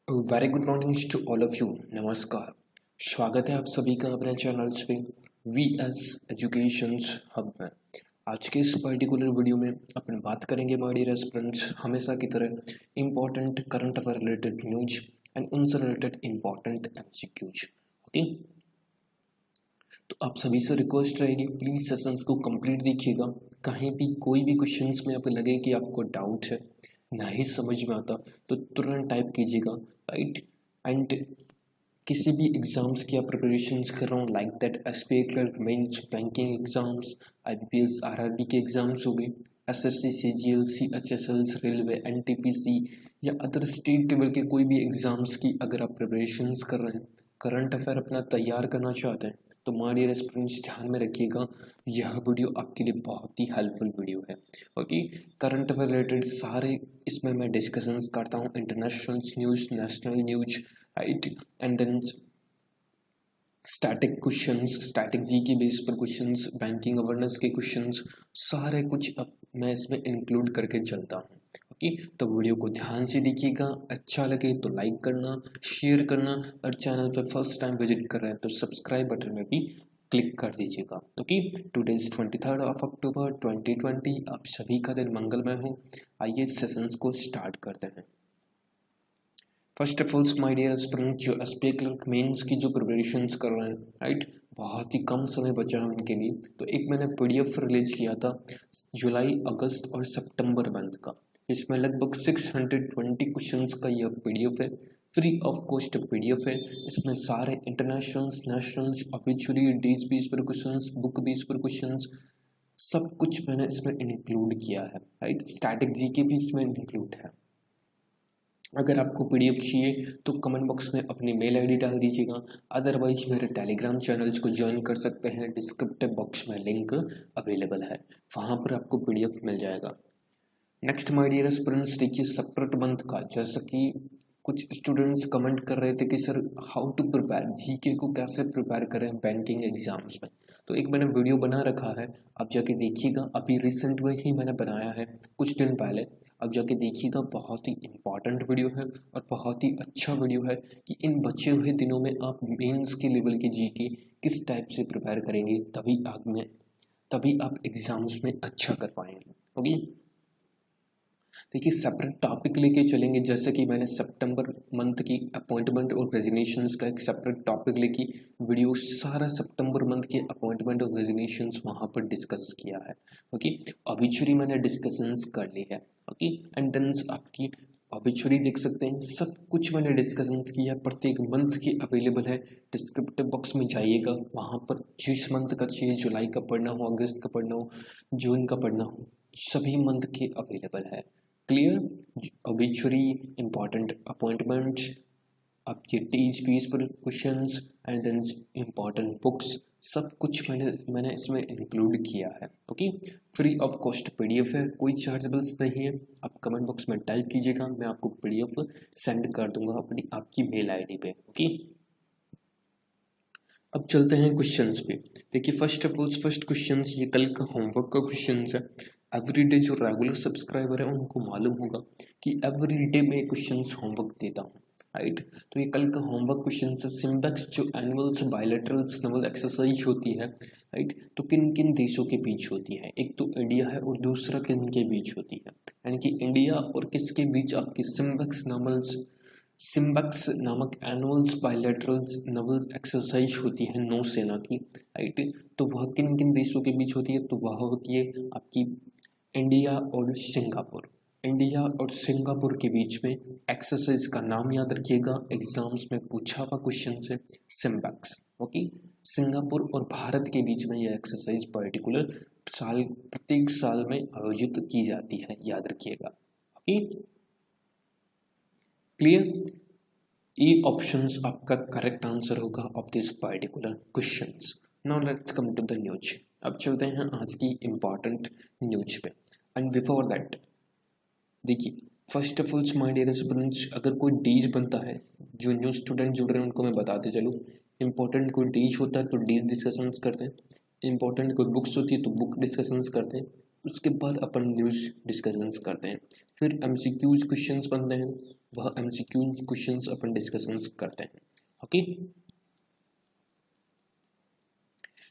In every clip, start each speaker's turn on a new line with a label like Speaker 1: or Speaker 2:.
Speaker 1: Very good morning to all of you. नमस्कार, स्वागत है आप सभी का अपने चैनल्स पे वी एस एजुकेशन हब में। आज के इस पर्टिकुलर वीडियो में अपन बात करेंगे माय डियर एस्पिरेंट्स, हमेशा की तरह important current affair related news and उनसे रिलेटेड इम्पोर्टेंट एमसीक्यूज। ओके, तो आप सभी से रिक्वेस्ट रहेगी प्लीज़ सेशंस को कंप्लीट देखिएगा। कहीं भी कोई भी क्वेश्चंस में आपको लगे कि आपको डाउट है, नहीं समझ में आता, तो तुरंत टाइप कीजिएगा, राइट। एंड किसी भी एग्जाम्स की आप प्रिपरेशंस कर रहा हूँ like that SBI clerk mains, banking exams, IBPS RRB के एग्जाम्स हो गए, SSC CGL CHSLs railway NTPC या अदर स्टेट लेवल के कोई भी एग्जाम्स की अगर आप प्रिपरेशंस कर रहे हैं, करंट अफेयर अपना तैयार करना चाहते हैं, तो माय डियर स्टूडेंट्स ध्यान में रखिएगा, यह वीडियो आपके लिए बहुत ही हेल्पफुल वीडियो है। ओके, करंट अफेयर रिलेटेड सारे इसमें मैं डिस्कशंस करता हूँ, international news, national news, right, and then static questions, static GK base पर क्वेश्चंस, बैंकिंग अवेयरनेस के क्वेश्चंस, सारे कुछ अब मैं इसमें इंक्लूड करके चलता हूँ। ओके, तो वीडियो को ध्यान से देखिएगा, अच्छा लगे तो लाइक करना, शेयर करना, और चैनल पर फर्स्ट टाइम विजिट कर रहे हैं तो सब्सक्राइब बटन में भी क्लिक कर दीजिएगा। ओके, टुडे इज 23 अक्टूबर 2020, आप सभी का दिन मंगलमय हो। आइए सेशंस को स्टार्ट करते हैं। First of all my dear aspirant, जो एसपीआई क्लर्क मेंस की जो प्रिपरेशंस कर रहे हैं, राइट, बहुत ही कम समय बचा है उनके लिए, तो एक मैंने पीडीएफ रिलीज किया था जुलाई, अगस्त और सितंबर मंथ का। इसमें लगभग 620 क्वेश्चंस का यह पीडीएफ है, फ्री ऑफ कॉस्ट पीडीएफ है। इसमें सारे इंटरनेशनल्स, नेशनल्स, ऑब्ituary, डेज बेस पर क्वेश्चंस, बुक बेस पर क्वेश्चंस, सब कुछ मैंने इसमें इंक्लूड किया है, राइट। स्टैटिक जीके भी इसमें इंक्लूड है। अगर आपको पीडीएफ चाहिए तो कमेंट बॉक्स में अपनी मेल आईडी डाल दीजिएगा, अदरवाइज मेरे टेलीग्राम चैनल्स को ज्वाइन कर सकते हैं, डिस्क्रिप्टिव बॉक्स में लिंक अवेलेबल है, वहाँ पर आपको पीडीएफ मिल जाएगा। नेक्स्ट माय डियर स्टूडेंट्स, देखिए सेपरेट मंथ का, जैसा कि कुछ स्टूडेंट्स कमेंट कर रहे थे कि sir how to prepare, GK को कैसे प्रिपेयर करें बैंकिंग एग्जाम्स में, तो एक मैंने वीडियो बना रखा है, आप जाके देखिएगा, अभी रिसेंट में ही मैंने बनाया है कुछ दिन पहले, अब जाके देखिएगा, बहुत ही इम्पॉर्टेंट वीडियो है और बहुत ही अच्छा वीडियो है कि इन बचे हुए दिनों में आप मेंस के लेवल के जीके किस टाइप से प्रिपेयर करेंगे, तभी आप एग्जाम्स में अच्छा कर पाएंगे। ओके, देखिए सेपरेट टॉपिक लेके चलेंगे, जैसे कि मैंने सितंबर मंथ की अपॉइंटमेंट और रेजिग्नेशंस का एक सेपरेट टॉपिक लेके वीडियो सारा सितंबर मंथ के अपॉइंटमेंट और रेजिग्नेशंस वहाँ पर डिस्कस किया है। ओके, ऑब्ituary मैंने डिस्कशंस कर ली है। ओके, एंड देन आपकी ऑब्ituary देख सकते हैं, सब कुछ मैंने डिस्कशंस किया है, प्रत्येक मंथ की अवेलेबल है, डिस्क्रिप्टिव बॉक्स में जाइएगा, वहाँ पर जिस मंथ का चाहिए, जुलाई का पढ़ना हो, अगस्त का पढ़ना हो, जून का पढ़ना हो, सभी मंथ के अवेलेबल है। क्लियर, ऑब्ituary, इंपॉर्टेंट अपॉइंटमेंट्स, आपके टीच पीस पर questions, and then important books, सब कुछ मैंने इसमें इंक्लूड किया है। Okay, free of cost PDF है, कोई चार्जेबल्स नहीं है, आप कमेंट बॉक्स में टाइप कीजिएगा, मैं आपको पीडीएफ सेंड कर दूंगा अपनी आपकी मेल आईडी पे। ओके, अब चलते हैं क्वेश्चंस पे। देखिए first of all first questions, ये कल का होमवर्क का क्वेश्चंस है। एवरीडे जो रेगुलर सब्सक्राइबर है उनको मालूम होगा कि एवरीडे में क्वेश्चंस होमवर्क देता हूँ, राइट। तो ये कल का होमवर्क क्वेश्चन है, सिम्बेक्स जो एनुअल्स बायलैटरल्स नवल एक्सरसाइज होती है, राइट, तो किन किन देशों के बीच होती है, एक तो इंडिया है और दूसरा किन के बीच होती है, यानी कि इंडिया और किसके बीच आपकी सिम्बेक्स नामक एनुअल्स बायलैटरल्स नवल एक्सरसाइज होती है नौसेना की, राइट। तो वह किन किन देशों के बीच होती है, तो वह होती है आपकी इंडिया और सिंगापुर। इंडिया और सिंगापुर के बीच में एक्सरसाइज का नाम याद रखिएगा, एग्जाम्स में पूछा हुआ क्वेश्चन है, सिम्बेक्स। ओके, सिंगापुर और भारत के बीच में यह एक्सरसाइज पर्टिकुलर प्रत्येक साल में आयोजित की जाती है, याद रखिएगा। ओके, क्लियर, ए ऑप्शंस आपका करेक्ट आंसर होगा of this particular questions. Now let's come to the news. अब चलते हैं आज की इंपॉर्टेंट न्यूज पे, एंड बिफोर दैट देखिए first of all my dear students, अगर कोई डेज बनता है, जो न्यू स्टूडेंट जुड़ रहे हैं उनको मैं बताते चलूँ, इंपॉर्टेंट कोई डेज होता है तो डेज डिस्कशंस करते हैं, इंपॉर्टेंट कोई बुक्स होती है तो बुक डिस्कशंस करते हैं, उसके बाद अपन न्यूज़ डिस्कशंस करते हैं, फिर एमसीक्यूज क्वेश्चंस बनते हैं, वह MCQs क्वेश्चंस अपन डिस्कशंस करते हैं। ओके,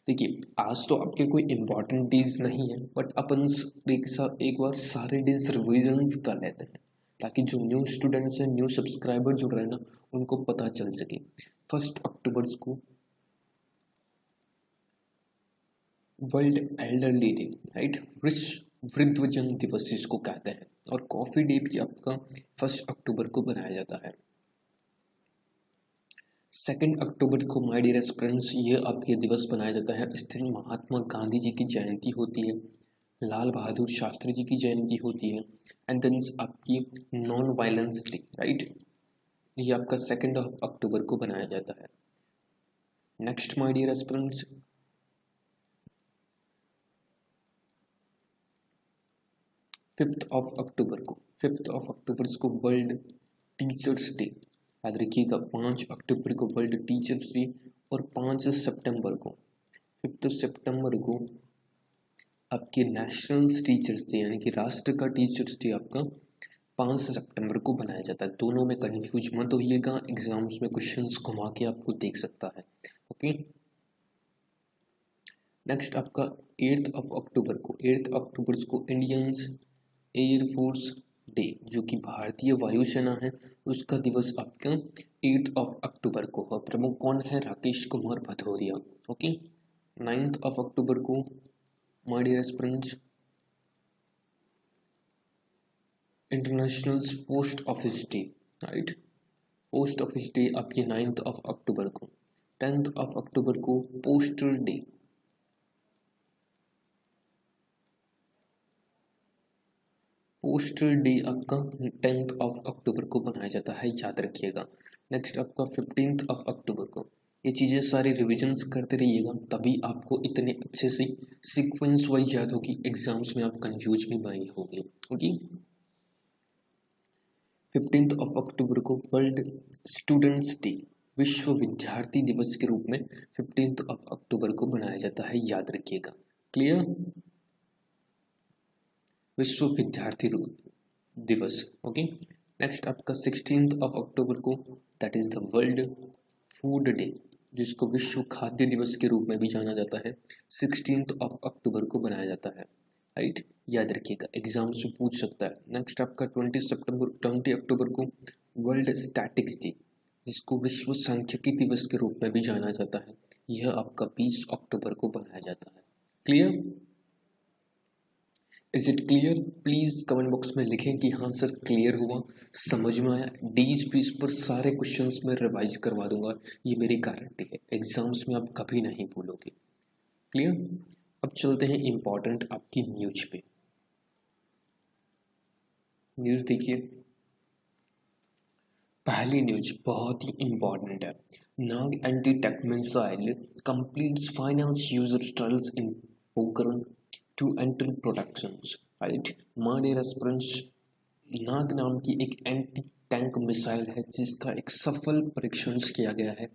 Speaker 1: देखिए आज तो आपके कोई इम्पोर्टेंट डेज नहीं है, बट अपन एक बार सारे डेज रिविजन्स कर लेते हैं ताकि जो न्यू स्टूडेंट्स हैं, न्यू सब्सक्राइबर जुड़ रहे हैं ना, उनको पता चल सके। 1 अक्टूबर को वर्ल्ड एल्डरली डे, राइट, वृद्धजन दिवस जिसको कहते हैं, और कॉफी डे भी आपका 1 अक्टूबर को बनाया जाता है। 2 अक्टूबर को माय डियर एस्पिरेंट्स ये आपके दिवस बनाया जाता है। इस दिन महात्मा गांधी जी की जयंती होती है, लाल बहादुर शास्त्री जी की जयंती होती है, एंड देन आपकी नॉन वायलेंस डे, राइट, ये आपका 2 अक्टूबर को बनाया जाता है। नेक्स्ट माय डियर एस्पिरेंट्स, 5 अक्टूबर को वर्ल्ड टीचर्स डे, याद रखिएगा। 5 अक्टूबर को वर्ल्ड टीचर्स डे, और 5 सितंबर को 5 सितंबर को आपके नेशनल टीचर्स डे, यानी कि राष्ट्र का टीचर्स डे आपका 5 सितंबर को बनाया जाता है। दोनों में कंफ्यूज मत होइएगा, एग्जाम्स में क्वेश्चंस घुमा के आपको देख सकता है। ओके, नेक्स्ट आपका 8 अक्टूबर को इंडियंस एयरफोर्स डे, जो कि भारतीय वायुसेना है, उसका दिवस आपका 8 अक्टूबर को। और प्रमुख कौन है? राकेश कुमार भदौरिया। ओके, 9 अक्टूबर को my dear aspirants international post office day, right, post office day आपके 9 अक्टूबर को। 10 अक्टूबर को पोस्टल डे, पोस्टल डे आपका 10 अक्टूबर को बनाया जाता है, याद रखिएगा। नेक्स्ट आपका 15 अक्टूबर को। ये चीज़ें सारी रिविजन्स करते रहिएगा, तभी आपको इतने अच्छे से सीक्वेंस वाइज याद होगी, एग्जाम्स में आप कंफ्यूज भी नहीं होंगे। ओके, 15 अक्टूबर को वर्ल्ड स्टूडेंट्स डे, विश्व विद्यार्थी दिवस के रूप में 15 अक्टूबर को बनाया जाता है, याद रखिएगा। क्लियर? विश्व विद्यार्थी दिवस। ओके, नेक्स्ट आपका 16 अक्टूबर को, that is the world food day, जिसको विश्व खाद्य दिवस के रूप में भी जाना जाता है, 16 अक्टूबर को बनाया जाता है, राइट, याद रखिएगा, एग्जाम से पूछ सकता है। नेक्स्ट आपका 20 अक्टूबर को वर्ल्ड स्टैटिक्स डे, जिसको विश्व सांख्यिकी दिवस के रूप में भी जाना जाता है, यह आपका 20 अक्टूबर को बनाया जाता है। Clear? Is it clear? Please comment box में लिखें कि हाँ सर क्लियर हुआ, समझ में आया। डेज बेस पर सारे क्वेश्चंस में रिवाइज करवा दूंगा, ये मेरी गारंटी है, एग्जाम्स में आप कभी नहीं भूलोगे। क्लियर? अब चलते हैं इंपॉर्टेंट आपकी न्यूज पे। न्यूज देखिए, पहली न्यूज बहुत ही इंपॉर्टेंट है। Nag anti tank missile completes final user trials in Pokhran to enter productions, right? My dear aspirants, Nag नाम की एक एंटी टैंक मिसाइल है जिसका एक सफल परीक्षण किया गया है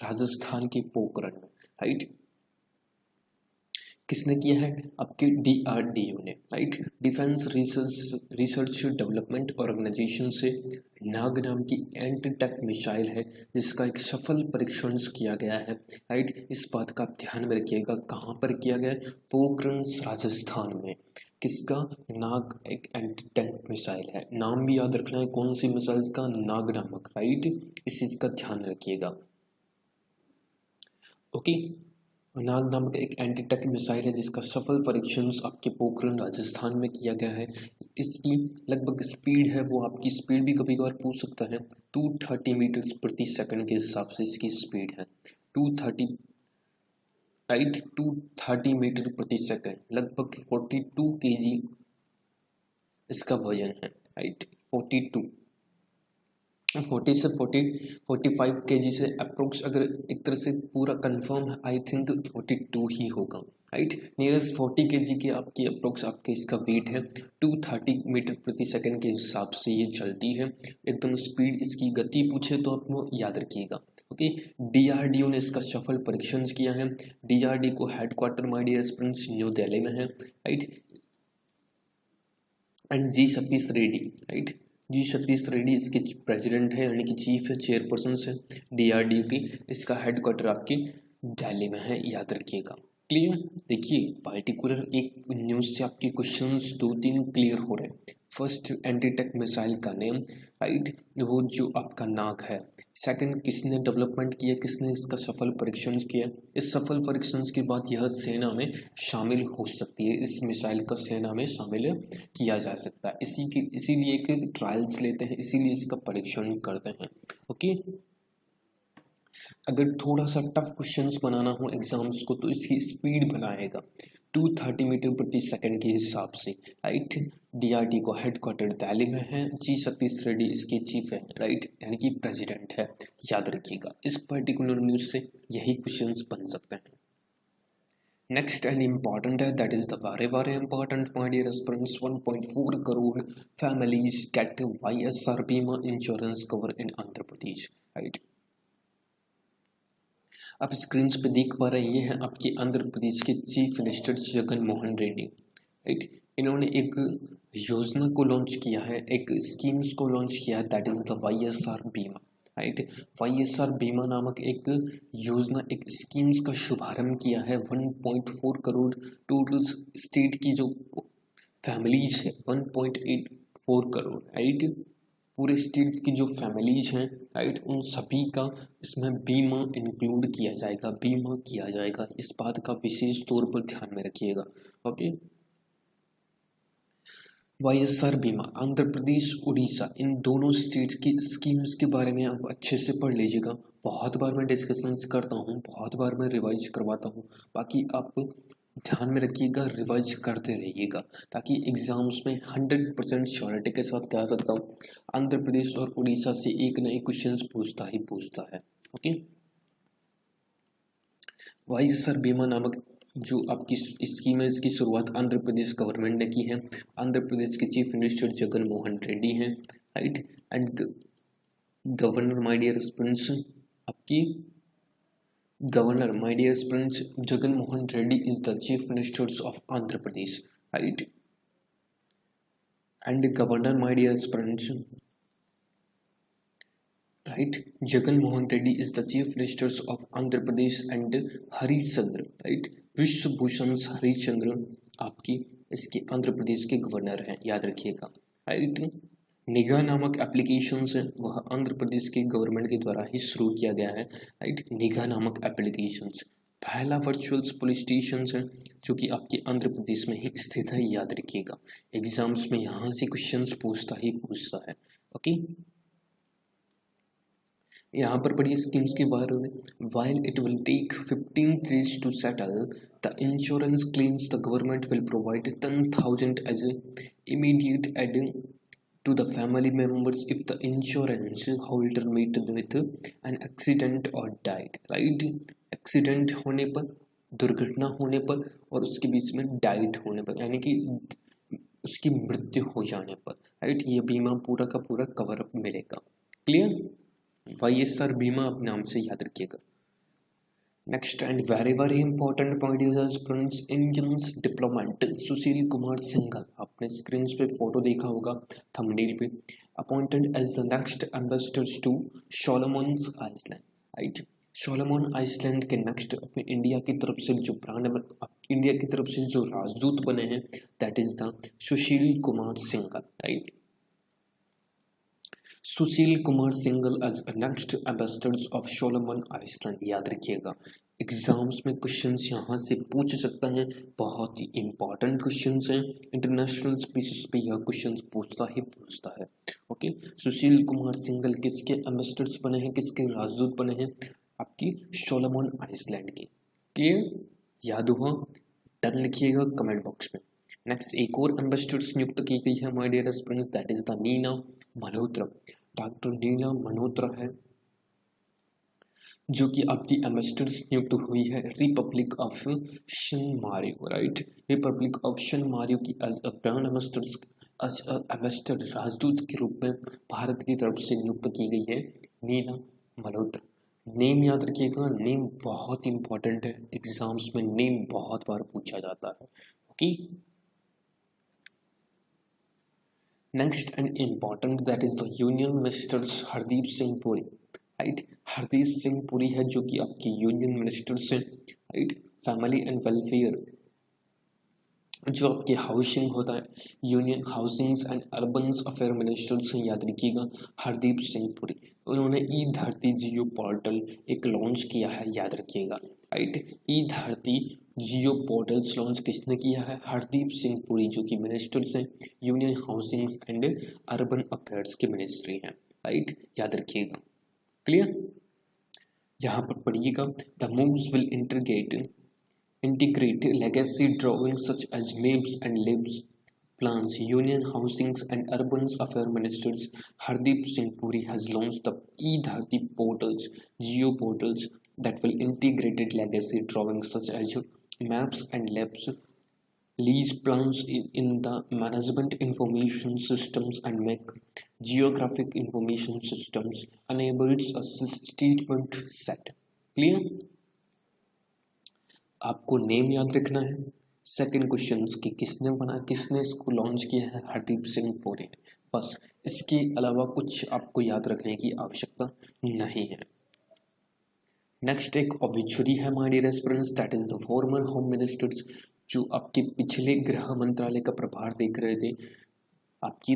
Speaker 1: राजस्थान के पोखरण में, राइट। किसने किया है? आपके DRDO ने, right, defence research development organisation से नाग नाम की एंटी टैक मिसाइल है जिसका एक सफल परीक्षण किया गया है, राइट। इस बात का आप ध्यान में रखिएगा, कहाँ पर किया गया? पोखरण राजस्थान में। किसका? नाग एक एंटी टैंक मिसाइल है, नाम भी याद रखना है, कौन सी मिसाइल का? नाग नामक, राइट, इस चीज का ध्यान रखिएगा। ओके, नाग नामक एक एंटी टैंक मिसाइल है जिसका सफल परीक्षण आपके पोखरण राजस्थान में किया गया है। इसकी लगभग स्पीड है, वो आपकी स्पीड भी कभी कभार पूछ सकता है, 230 मीटर प्रति सेकंड के हिसाब से इसकी स्पीड है, 230, राइट, 230 मीटर प्रति सेकंड, लगभग 42 kg इसका वजन है, राइट, 40 से 45 kg से अप्रोक्स, अगर एक तरह से पूरा कंफर्म है, आई थिंक 42 ही होगा, राइट, नियरेस्ट 40 kg के आपकी अप्रोक्स आपके इसका वेट है। 230 मीटर प्रति सेकंड के हिसाब से ये चलती है, एकदम स्पीड, इसकी गति पूछे तो आप वो याद रखिएगा। ओके, DRDO ने इसका सफल परीक्षण किया है। DRDO को headquarter my dear students New Delhi में है, right, and G Satish Reddy, right, G Satish Reddy इसके प्रेसिडेंट है यानी कि चीफ है, चेयरपर्सन है DRDO की। इसका हेडक्वार्टर आपके दिल्ली में है, याद रखिएगा। क्लियर। देखिए पार्टिकुलर एक न्यूज़ से आपके क्वेश्चंस 2-3 क्लियर हो रहे हैं। फर्स्ट, एंटीटेक मिसाइल का नेम, राइट, वो जो आपका नाग है। सेकंड, किसने डेवलपमेंट किया, किसने इसका सफल परीक्षण किया। इस सफल परीक्षण के बाद यह सेना में शामिल हो सकती है, इस मिसाइल का सेना में शामिल किया जा सकता है। इसीलिए एक ट्रायल्स लेते हैं, इसीलिए इसका परीक्षण करते हैं। ओके। अगर थोड़ा सा टफ क्वेश्चंस बनाना हो एग्जाम्स को तो इसकी स्पीड बनाएगा 230 मीटर प्रति सेकंड के हिसाब से, राइट। DRD को हेडक्वार्टर दिल्ली में है, G सतीश रेड्डी इसके चीफ है, राइट, यानी कि प्रेसिडेंट है, याद रखिएगा। इस पर्टिकुलर न्यूज से यही क्वेश्चंस बन सकते हैं। नेक्स्ट एंड इम्पॉर्टेंट है, that is the very important my dear aspirants. 1.4 crore families get YSR Bima insurance cover in Andhra Pradesh, right. आप स्क्रीन पे देख पा रहे हैं, ये है आपके आंध्र प्रदेश के chief minister Jagan Mohan Reddy, right. इन्होंने एक योजना को लॉन्च किया है, एक स्कीम्स को लॉन्च किया है, दैट इज द YSR बीमा, राइट। YSR बीमा नामक एक योजना, एक स्कीम्स का शुभारंभ किया है। 1.4 करोड़ टोटल स्टेट की जो फैमिलीज है, 1.84 करोड़, राइट, पूरे स्टेट की जो फैमिलीज हैं, राइट, उन सभी का इसमें बीमा इंक्लूड किया जाएगा, बीमा किया जाएगा। इस बात का विशेष तौर पर ध्यान में रखिएगा। ओके। YSR बीमा आंध्र प्रदेश, उड़ीसा, इन दोनों स्टेट्स की स्कीम्स के बारे में आप अच्छे से पढ़ लीजिएगा। बहुत बार मैं डिस्कशंस करता हूँ, बहुत बार मैं रिवाइज करवाता हूँ, बाकी आप ध्यान में रखिएगा, रिवाइज करते रहिएगा, ताकि एग्जाम्स में 100% श्योरिटी के साथ कह सकता हूँ आंध्र प्रदेश और उड़ीसा से एक न एक क्वेश्चन पूछता ही पूछता है। ओके। YSR बीमा नामक जो आपकी स्कीम है, इसकी शुरुआत आंध्र प्रदेश गवर्नमेंट ने की है। आंध्र प्रदेश के चीफ मिनिस्टर जगन मोहन रेड्डी हैं, right, and governor my dear students, आपकी Governor, my dear friends, Jagan Mohan Reddy is the Chief Minister of Andhra Pradesh, right? And Governor, my dear friends, right? Jagan Mohan Reddy is the Chief Minister of Andhra Pradesh and Harish Chandra, right? विश्व भूषण हरीश चंद्र आपकी इसके आंध्र प्रदेश के governor हैं, याद रखिएगा, right. निगाह नामक applications है, वह आंध्र प्रदेश के गवर्नमेंट के द्वारा ही शुरू किया गया है, राइट। निगाह नामक एप्लीकेशंस पहला वर्चुअल पुलिस स्टेशन है जो कि आपके आंध्र प्रदेश में ही स्थित है, याद रखिएगा। एग्जाम्स में यहाँ से क्वेश्चंस पूछता ही पूछता है। ओके। यहाँ पर पढ़िए स्कीम्स के बारे में। While it will take 15 days to settle the insurance claims, the government will provide 10,000 as a immediate aid to the family members if the insurance holder met with an accident or died, right? Accident होने पर, दुर्घटना होने पर और उसके बीच में died होने पर, यानी कि उसकी मृत्यु हो जाने पर, राइट, ये बीमा पूरा का पूरा कवर अप मिलेगा। क्लियर। YSR बीमा आप नाम से याद रखिएगा। Next and very important point is friends, Indian diplomat Sushil Kumar Singhal, आपने स्क्रीन पे फोटो देखा होगा थंबनेल पे, appointed as the next ambassador to Solomons island, right. Solomon island के नेक्स्ट अपने इंडिया की तरफ से जो इंडिया की तरफ से जो राजदूत बने हैं, that is the Sushil Kumar Singhal, right. Sushil Kumar Singhal as next ambassadors of Solomon Island, याद रखिएगा। एग्जाम्स में क्वेश्चंस यहाँ से पूछ सकता है, बहुत ही इंपॉर्टेंट क्वेश्चंस हैं, इंटरनेशनल बेसिस पे यह क्वेश्चंस पूछता ही पूछता है। ओके। सुशील कुमार सिंघल किसके एम्बेसडर्स बने हैं, किसके राजदूत बने हैं, आपकी सोलोमन आइलैंड के। क्लियर, याद हुआ, डन लिखिएगा कमेंट बॉक्स में। नेक्स्ट एक और एम्बेसडर्स नियुक्त की गई है my dear friends, that is the Neena Malhotra. Doctor Neena Malhotra है जो कि आपकी एम्बेसडर्स नियुक्त हुई है republic of San Marino, right. Republic of San Marino की ब्रांड एम्बेसडर राजदूत के रूप में भारत की तरफ से नियुक्त की गई है नीना मल्होत्रा। नेम याद रखिएगा, नेम बहुत इंपॉर्टेंट है, एग्जाम्स में नेम बहुत बार पूछा जाता है। Okay. Next and important that is the union ministers Hardeep Singh Puri, right. Hardeep Singh Puri है जो कि आपकी यूनियन मिनिस्टर्स हैं, राइट। फैमिली एंड वेलफेयर जो आपके हाउसिंग होता है, union housings and अर्बन्स affair minister से याद रखिएगा हरदीप सिंह पुरी। उन्होंने ई धरती जियो पोर्टल एक लॉन्च किया है, याद रखिएगा, राइट। ई धरती जियो पोर्टल्स लॉन्च किसने किया है? हरदीप सिंह पुरी जो कि मिनिस्टर्स हैं, union housings and urban affairs के मिनिस्ट्री हैं, राइट, याद रखिएगा। क्लियर? यहाँ पर पढ़िएगा, the moves will integrate legacy drawings such as maps and labs plans. Union Housings and Urban Affairs Minister Hardeep Singh Puri has launched the e-Dharti portals, geo portals that will integrate legacy drawings such as maps and labs, lease plans in the management information systems and make geographic information systems enables a statement set. Clear? आपको name याद रखना है। Second question की किसने बना, किसने इसको launch किया है? हरदीप सिंह पुरी ने। बस, इसके अलावा कुछ आपको याद रखने की आवश्यकता नहीं है। नेक्स्ट एक ऑब्ituary है my dear aspirants, that is the former home ministers जो आपके पिछले गृह मंत्रालय का प्रभार देख रहे थे, आपकी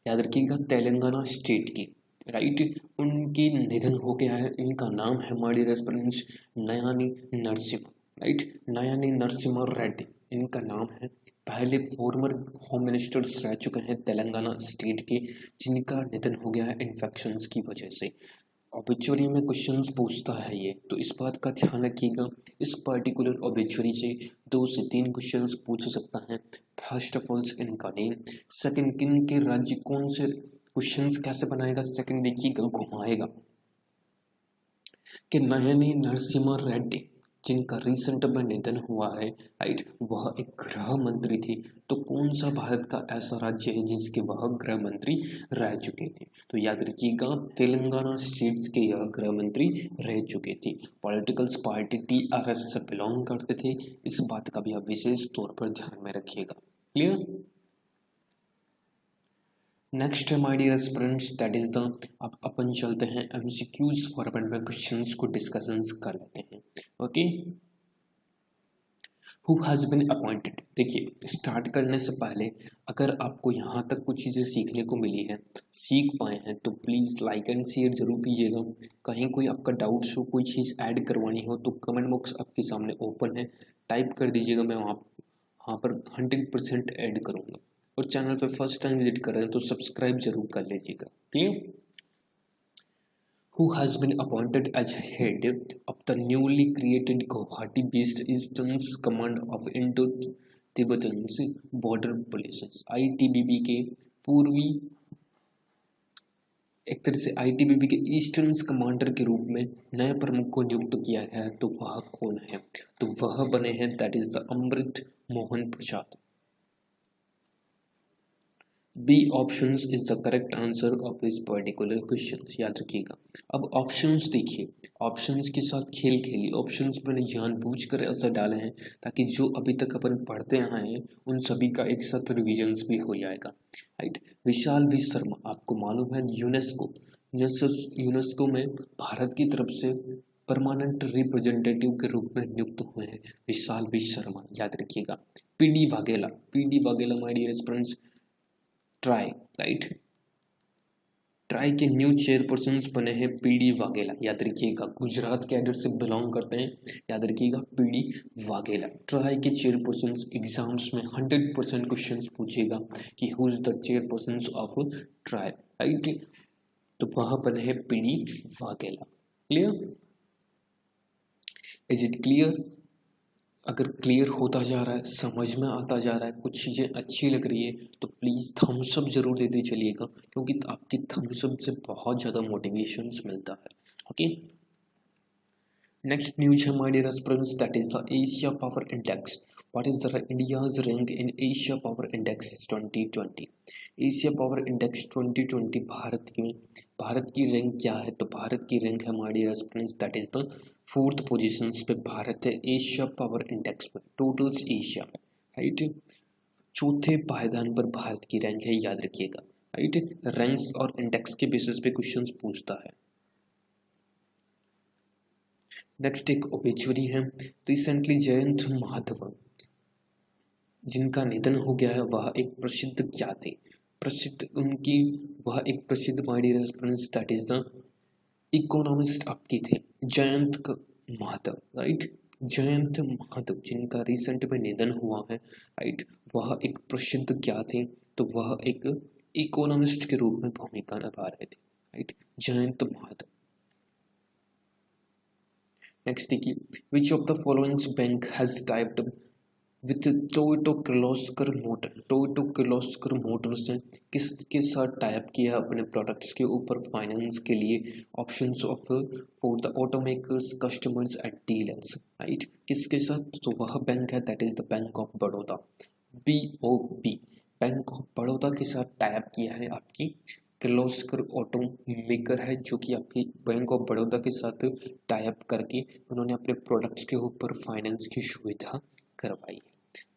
Speaker 1: याद रखिएगा तेलंगाना स्टेट की, राइट। उनकी निधन हो गया है। इनका नाम है my dear aspirants Nayani Narasimha, right, Nayani Narasimha Reddy इनका नाम है। पहले फॉर्मर होम मिनिस्टर्स रह चुके हैं तेलंगाना स्टेट के, जिनका निधन हो गया है इन्फेक्शंस की वजह से। ऑब्ituary में क्वेश्चंस पूछता है ये, तो इस बात का ध्यान रखिएगा। इस पर्टिकुलर ऑब्ituary से 2 से 3 क्वेश्चंस पूछ सकता है। फर्स्ट ऑफ ऑल इनका नेम, सेकंड किन के राज्य, कौन से क्वेश्चंस कैसे बनाएगा, सेकंड देखिएगा घुमाएगा कि नयनी नरसिम्हा रेड्डी जिनका रिसेंट में निधन हुआ है, राइट, वह एक गृह मंत्री थी। तो कौन सा भारत का ऐसा राज्य है जिसके वह गृह मंत्री रह चुके थे? तो याद रखिएगा तेलंगाना स्टेट्स के यह गृह मंत्री रह चुके थे। पॉलिटिकल पार्टी TRS से बिलोंग करते थे, इस बात का भी आप विशेष तौर पर ध्यान में रखिएगा। क्लियर? नेक्स्ट है my dear aspirants, that is the, अब अपन चलते हैं MCQs फॉर्मेट में, क्वेश्चंस को डिस्कशंस कर लेते हैं। Okay, who has been appointed. देखिए, स्टार्ट करने से पहले अगर आपको यहाँ तक कुछ चीज़ें सीखने को मिली है, सीख पाए हैं, तो प्लीज़ लाइक एंड शेयर जरूर कीजिएगा। कहीं कोई आपका डाउट्स हो, कोई चीज़ ऐड करवानी हो, तो कमेंट बॉक्स आपके सामने ओपन है, टाइप कर दीजिएगा, मैं वहाँ पर 100% ऐड करूँगा। और चैनल पे फर्स्ट टाइम विजिट कर रहे हैं तो सब्सक्राइब जरूर कर लीजिएगा। Clear? Who has been appointed as head of the newly created Guwahati-based Eastern Command of Indo-Tibetan Border Police ITBP के पूर्वी, एक तरह से ITBP के ईस्टर्न कमांडर के रूप में नए प्रमुख को नियुक्त किया गया है। तो वह कौन है? तो वह बने हैं, that is the Amrit Mohan Prasad. B options is the correct answer of this particular question, याद रखिएगा। अब ऑप्शंस देखिए, ऑप्शंस के साथ खेल खेलिए। ऑप्शंस मैंने जानबूझकर ऐसा डाले हैं ताकि जो अभी तक अपन पढ़ते आए हैं उन सभी का एक साथ रिविजन्स भी हो जाएगा, राइट। विशाल V शर्मा, आपको मालूम है यूनेस्को में भारत की तरफ से परमानेंट रिप्रेजेंटेटिव के रूप में नियुक्त हुए हैं विशाल V शर्मा, याद रखिएगा। PD Vaghela my dear students TRAI, right, TRAI के न्यू चेयरपर्सन बने हैं PD वाघेला, याद रखिएगा। गुजरात कैडर से बिलोंग करते हैं, याद रखिएगा PD वाघेला। ट्राई के चेयरपर्सन एग्जाम्स में 100% क्वेश्चंस पूछेगा कि who is the chairperson of try, right, तो वह बने हैं PD Vaghela. Clear? Is it clear? अगर क्लियर होता जा रहा है, समझ में आता जा रहा है, कुछ चीज़ें अच्छी लग रही है, तो प्लीज़ थम्स अप जरूर देते चलिएगा, क्योंकि आपकी थम्स अप से बहुत ज़्यादा मोटिवेशंस मिलता है। ओके, नेक्स्ट न्यूज है my dear students, that is the Asia power index. What is the India's rank in Asia power index 2020? Asia power index 2020 Bharat की रैंक क्या है? तो भारत की रैंक है my dear students, that is the 4th position पे भारत है एशिया पावर इंडेक्स में, टोटल्स एशिया में, राइट। चौथे पायदान पर भारत की रैंक है, याद रखिएगा, राइट। रैंक्स और इंडेक्स के बेसिस पे क्वेश्चंस पूछता है। नेक्स्ट एक ओबेचुरी है। रिसेंटली जयंत माधव जिनका निधन हो गया है, वह एक प्रसिद्ध क्या थे, प्रसिद्ध उनकी, वह एक प्रसिद्ध my dear students that is the economist आपके थे, जयंत माधव, राइट। जयंत माधव जिनका रिसेंट में निधन हुआ है, राइट, वह एक प्रसिद्ध क्या थे, तो वह एक इकोनॉमिस्ट के रूप में भूमिका निभा रहे थे, राइट, जयंत माधव। नेक्स्ट देखिए, which of the following bank has typed with Toyota Kirloskar motor, Toyota Kirloskar motor से किसके साथ टाइप किया अपने प्रोडक्ट्स के ऊपर फाइनेंस के लिए, options of for the automakers, customers and dealers, right, किसके साथ, तो वह बैंक है that is the Bank of Baroda, BOB, Bank of Baroda के साथ टाइप किया है आपकी किर्लोस्कर ऑटो मेकर है, जो कि आपकी बैंक ऑफ बड़ौदा के साथ टाइप करके उन्होंने अपने प्रोडक्ट्स के ऊपर फाइनेंस की सुविधा करवाई है।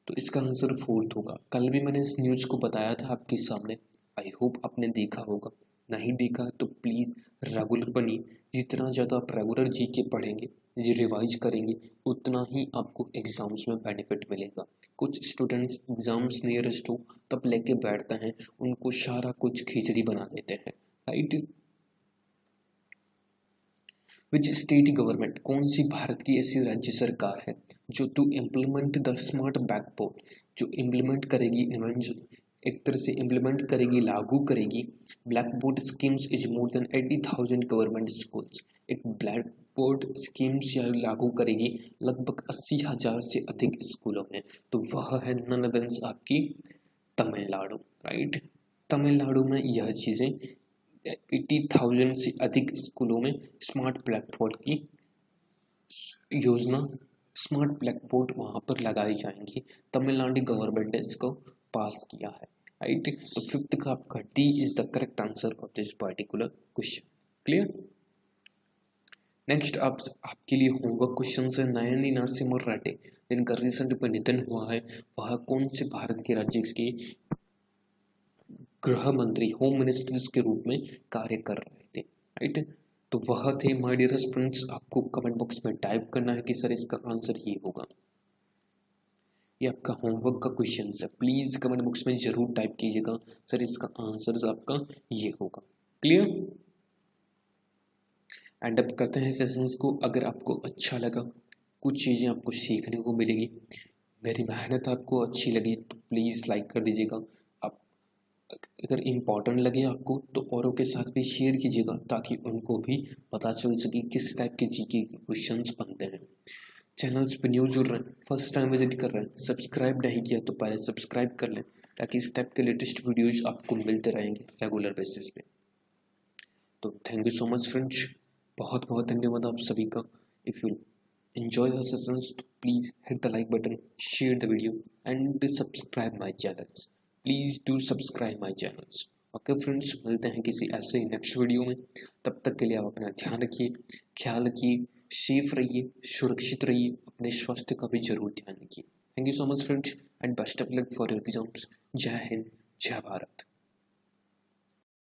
Speaker 1: तो इसका आंसर फोर्थ होगा। कल भी मैंने इस न्यूज़ को बताया था आपके सामने, आई होप आपने देखा होगा, नहीं देखा तो प्लीज़ रेगुलर बनिए, जितना ज़्यादा आप रेगुलर जीके पढ़ेंगे, रिवाइज करेंगे, उतना ही आपको एग्ज़ाम्स में बेनिफिट मिलेगा। कुछ स्टूडेंट्स एग्ज़ाम्स नियरेस्ट हो तब लेके बैठते हैं, उनको सारा कुछ खिचड़ी बना देते हैं, राइट। विच स्टेट गवर्नमेंट, कौन सी भारत की ऐसी राज्य सरकार है जो to implement the smart blackboard, जो इम्प्लीमेंट करेगी, एक तरह से इम्प्लीमेंट करेगी, लागू करेगी black board schemes is more than 80,000 government schools, एक ब्लैक बोर्ड स्कीम्स या लागू करेगी लगभग 80,000 से अधिक स्कूलों में, तो वह है नन अदर देन आपकी तमिलनाडु, राइट। तमिलनाडु में यह चीज़ें 80,000 से अधिक स्कूलों में स्मार्ट ब्लैकबोर्ड की योजना, स्मार्ट ब्लैकबोर्ड वहाँ पर लगाई जाएंगी, तमिलनाडु गवर्नमेंट ने इसको पास किया है, राइट। तो फिफ्थ का आपका D is the correct answer of this particular question, clear. Next आपके लिए होमवर्क क्वेश्चन है। नयनी नरसिम्हा रेड्डी जिनका रिसेंट में निधन हुआ है, वह कौन से भारत के राज्य के गृह मंत्री, होम मिनिस्टर्स के रूप में कार्य कर रहे थे, राइट। तो वह थे माय डियर फ्रेंड्स, आपको कमेंट बॉक्स में टाइप करना है कि सर इसका आंसर ये होगा, ये आपका होमवर्क का क्वेश्चन है, प्लीज कमेंट बॉक्स में जरूर टाइप कीजिएगा सर इसका आंसर आपका ये होगा, क्लियर। एंड अप करते हैं सेशंस को। अगर आपको अच्छा लगा, कुछ चीज़ें आपको सीखने को मिलेगी, मेरी मेहनत आपको अच्छी लगी तो प्लीज़ लाइक कर दीजिएगा। आप अगर इम्पॉर्टेंट लगे आपको तो औरों के साथ भी शेयर कीजिएगा, ताकि उनको भी पता चल सके किस टाइप के जीके क्वेश्चंस बनते हैं। चैनल्स पे न्यू जुड़ रहे हैं, फर्स्ट टाइम विजिट कर रहे हैं, सब्सक्राइब नहीं किया तो पहले सब्सक्राइब कर लें, ताकि इस टाइप के लेटेस्ट वीडियोज़ आपको मिलते रहेंगे रेगुलर बेसिस पे। तो thank you so much friends, बहुत बहुत धन्यवाद आप सभी का। If you enjoy the sessions तो please hit the like button, share the video and subscribe my channels, please do subscribe my channels। Okay friends, मिलते हैं किसी ऐसे नेक्स्ट वीडियो में, तब तक के लिए आप अपना ध्यान रखिए, ख्याल रखिए, सेफ रहिए, सुरक्षित रहिए, अपने स्वास्थ्य का भी जरूर ध्यान रखिए। Thank you so much friends and best of luck for your exams. जय हिंद, जय भारत।